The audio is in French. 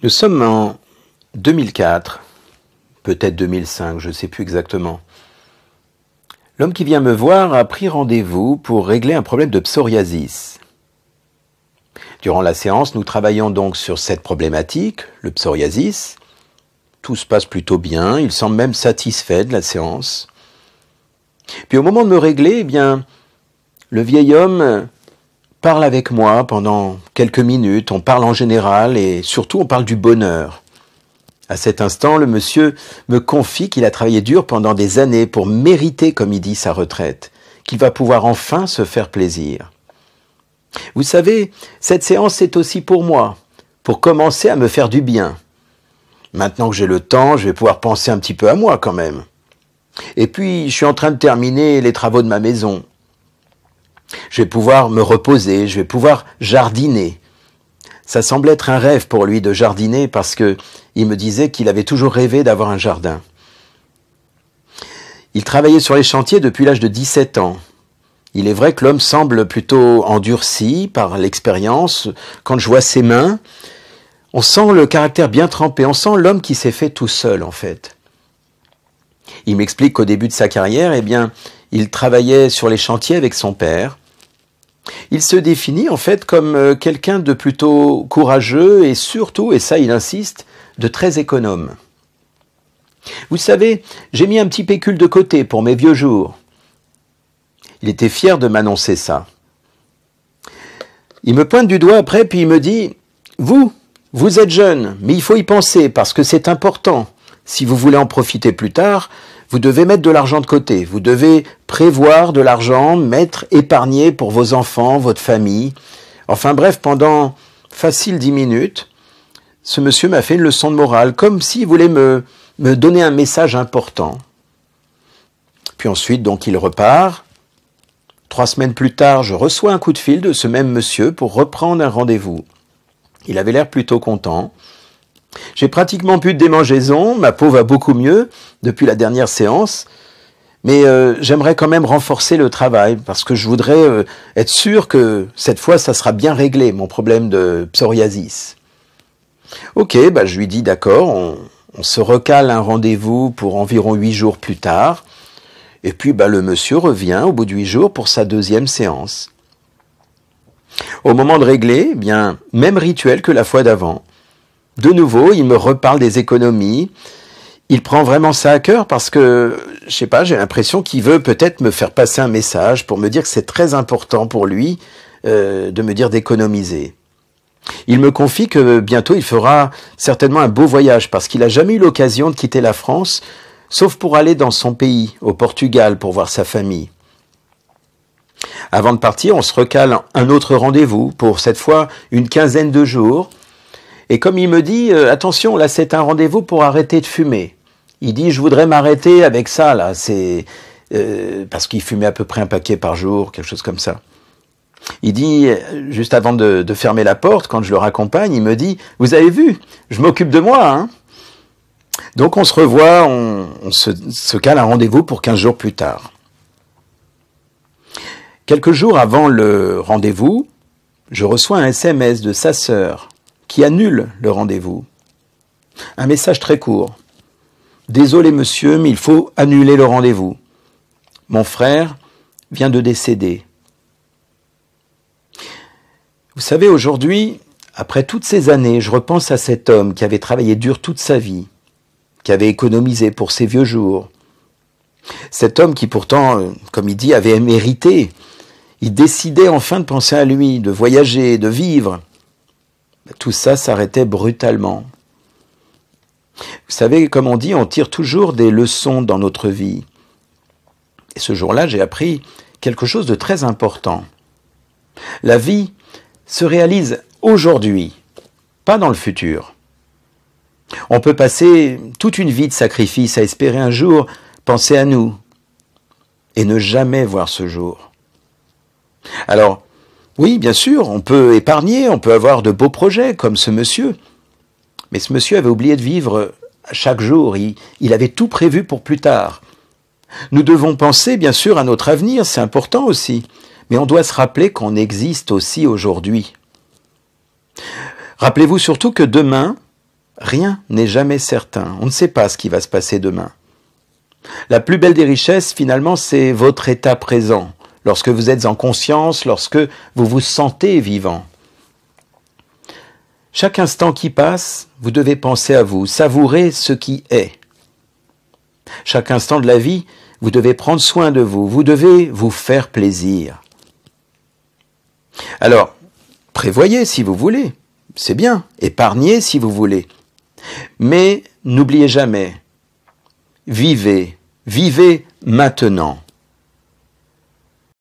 Nous sommes en 2004, peut-être 2005, je ne sais plus exactement. L'homme qui vient me voir a pris rendez-vous pour régler un problème de psoriasis. Durant la séance, nous travaillons donc sur cette problématique, le psoriasis. Tout se passe plutôt bien, il semble même satisfait de la séance. Puis au moment de me régler, le vieil homme parle avec moi pendant quelques minutes, on parle en général et surtout on parle du bonheur. À cet instant, le monsieur me confie qu'il a travaillé dur pendant des années pour mériter, comme il dit, sa retraite, qu'il va pouvoir enfin se faire plaisir. Vous savez, cette séance c'est aussi pour moi, pour commencer à me faire du bien. Maintenant que j'ai le temps, je vais pouvoir penser un petit peu à moi quand même. Et puis, je suis en train de terminer les travaux de ma maison. Je vais pouvoir me reposer, je vais pouvoir jardiner. Ça semble être un rêve pour lui de jardiner parce que il me disait qu'il avait toujours rêvé d'avoir un jardin. Il travaillait sur les chantiers depuis l'âge de 17 ans. Il est vrai que l'homme semble plutôt endurci par l'expérience. Quand je vois ses mains, on sent le caractère bien trempé, on sent l'homme qui s'est fait tout seul en fait. Il m'explique qu'au début de sa carrière, il travaillait sur les chantiers avec son père. Il se définit en fait comme quelqu'un de plutôt courageux et surtout, et ça il insiste, de très économe. Vous savez, j'ai mis un petit pécule de côté pour mes vieux jours. Il était fier de m'annoncer ça. Il me pointe du doigt après puis il me dit « Vous êtes jeune, mais il faut y penser parce que c'est important. Si vous voulez en profiter plus tard, vous devez mettre de l'argent de côté. Vous devez prévoir de l'argent, épargner pour vos enfants, votre famille. Enfin bref, pendant facile 10 minutes, ce monsieur m'a fait une leçon de morale, comme s'il voulait me donner un message important. Puis ensuite, donc, il repart. 3 semaines plus tard, je reçois un coup de fil de ce même monsieur pour reprendre un rendez-vous. Il avait l'air plutôt content. J'ai pratiquement plus de démangeaisons, ma peau va beaucoup mieux depuis la dernière séance, mais j'aimerais quand même renforcer le travail parce que je voudrais être sûr que cette fois ça sera bien réglé, mon problème de psoriasis. Ok, je lui dis d'accord, on se recale un rendez-vous pour environ 8 jours plus tard, et puis le monsieur revient au bout de 8 jours pour sa deuxième séance. Au moment de régler, même rituel que la fois d'avant. De nouveau, il me reparle des économies. Il prend vraiment ça à cœur parce que, j'ai l'impression qu'il veut peut-être me faire passer un message pour me dire que c'est très important pour lui de me dire d'économiser. Il me confie que bientôt il fera certainement un beau voyage parce qu'il n'a jamais eu l'occasion de quitter la France, sauf pour aller dans son pays, au Portugal, pour voir sa famille. Avant de partir, on se recale un autre rendez-vous pour cette fois une 15aine de jours. Et comme il me dit, attention, là c'est un rendez-vous pour arrêter de fumer. Il dit, je voudrais m'arrêter avec ça, là, parce qu'il fumait à peu près un paquet par jour, quelque chose comme ça. Il dit, juste avant de fermer la porte, quand je le raccompagne, il me dit, vous avez vu, je m'occupe de moi, hein. Donc on se revoit, on se cale un rendez-vous pour 15 jours plus tard. Quelques jours avant le rendez-vous, je reçois un SMS de sa sœur qui annule le rendez-vous. Un message très court. « Désolé monsieur, mais il faut annuler le rendez-vous. Mon frère vient de décéder. » Vous savez, aujourd'hui, après toutes ces années, je repense à cet homme qui avait travaillé dur toute sa vie, qui avait économisé pour ses vieux jours. Cet homme qui pourtant, comme il dit, avait mérité. Il décidait enfin de penser à lui, de voyager, de vivre. Tout ça s'arrêtait brutalement. Vous savez, comme on dit, on tire toujours des leçons dans notre vie. Et ce jour-là, j'ai appris quelque chose de très important. La vie se réalise aujourd'hui, pas dans le futur. On peut passer toute une vie de sacrifice à espérer un jour penser à nous et ne jamais voir ce jour. Alors, oui, bien sûr, on peut épargner, on peut avoir de beaux projets comme ce monsieur. Mais ce monsieur avait oublié de vivre chaque jour, il avait tout prévu pour plus tard. Nous devons penser, bien sûr, à notre avenir, c'est important aussi. Mais on doit se rappeler qu'on existe aussi aujourd'hui. Rappelez-vous surtout que demain, Rien n'est jamais certain. On ne sait pas ce qui va se passer demain. La plus belle des richesses, finalement, c'est votre état présent, lorsque vous êtes en conscience, lorsque vous vous sentez vivant. Chaque instant qui passe, vous devez penser à vous, savourer ce qui est. Chaque instant de la vie, vous devez prendre soin de vous, vous devez vous faire plaisir. Alors, prévoyez si vous voulez, c'est bien, épargnez si vous voulez. Mais n'oubliez jamais, vivez maintenant.